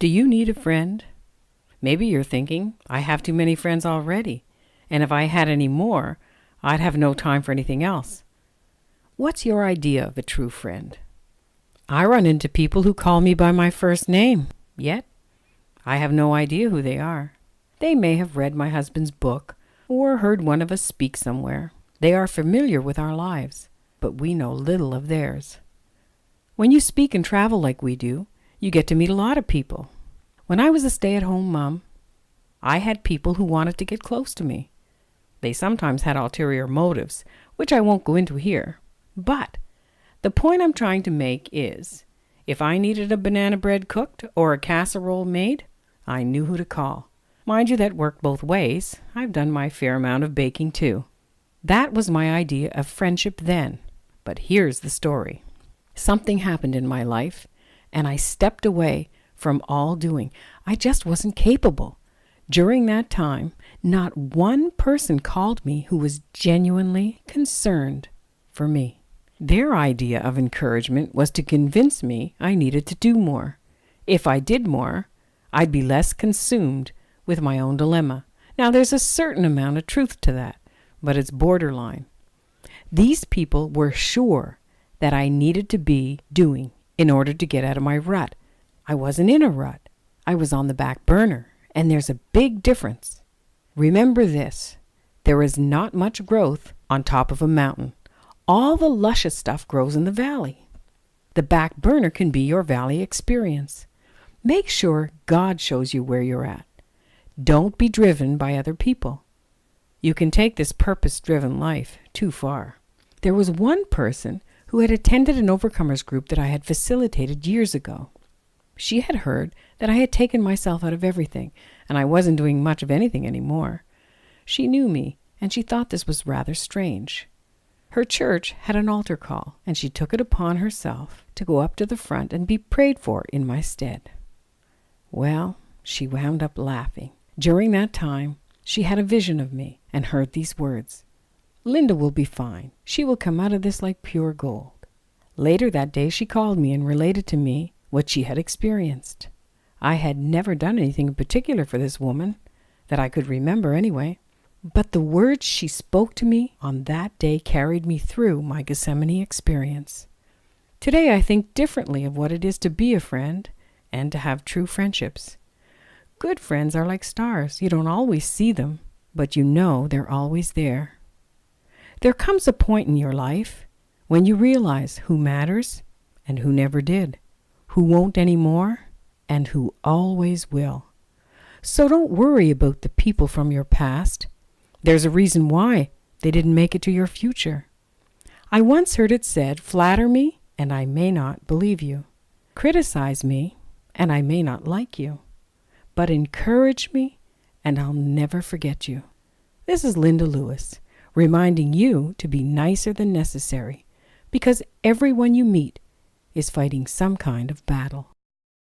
Do you need a friend? Maybe you're thinking, I have too many friends already, and if I had any more, I'd have no time for anything else. What's your idea of a true friend? I run into people who call me by my first name, yet I have no idea who they are. They may have read my husband's book or heard one of us speak somewhere. They are familiar with our lives, but we know little of theirs. When you speak and travel like we do, you get to meet a lot of people. When I was a stay-at-home mom, I had people who wanted to get close to me. They sometimes had ulterior motives, which I won't go into here. But the point I'm trying to make is, if I needed a banana bread cooked or a casserole made, I knew who to call. Mind you, that worked both ways. I've done my fair amount of baking too. That was my idea of friendship then. But here's the story. Something happened in my life, and I stepped away from all doing. I just wasn't capable. During that time, not one person called me who was genuinely concerned for me. Their idea of encouragement was to convince me I needed to do more. If I did more, I'd be less consumed with my own dilemma. Now, there's a certain amount of truth to that, but it's borderline. These people were sure that I needed to be doing in order to get out of my rut. I wasn't in a rut. I was on the back burner, and there's a big difference. Remember this, there is not much growth on top of a mountain. All the luscious stuff grows in the valley. The back burner can be your valley experience. Make sure God shows you where you're at. Don't be driven by other people. You can take this purpose-driven life too far. There was one person who had attended an overcomers group that I had facilitated years ago. She had heard that I had taken myself out of everything, and I wasn't doing much of anything anymore. She knew me, and she thought this was rather strange. Her church had an altar call, and she took it upon herself to go up to the front and be prayed for in my stead. Well, she wound up laughing. During that time, she had a vision of me and heard these words, "Lynda will be fine. She will come out of this like pure gold." Later that day, she called me and related to me what she had experienced. I had never done anything in particular for this woman, that I could remember anyway. But the words she spoke to me on that day carried me through my Gethsemane experience. Today I think differently of what it is to be a friend and to have true friendships. Good friends are like stars. You don't always see them, but you know they're always there. There comes a point in your life when you realize who matters and who never did, who won't anymore and who always will. So don't worry about the people from your past. There's a reason why they didn't make it to your future. I once heard it said, flatter me, and I may not believe you. Criticize me, and I may not like you. But encourage me, and I'll never forget you. This is Lynda Lewis, reminding you to be nicer than necessary, because everyone you meet is fighting some kind of battle.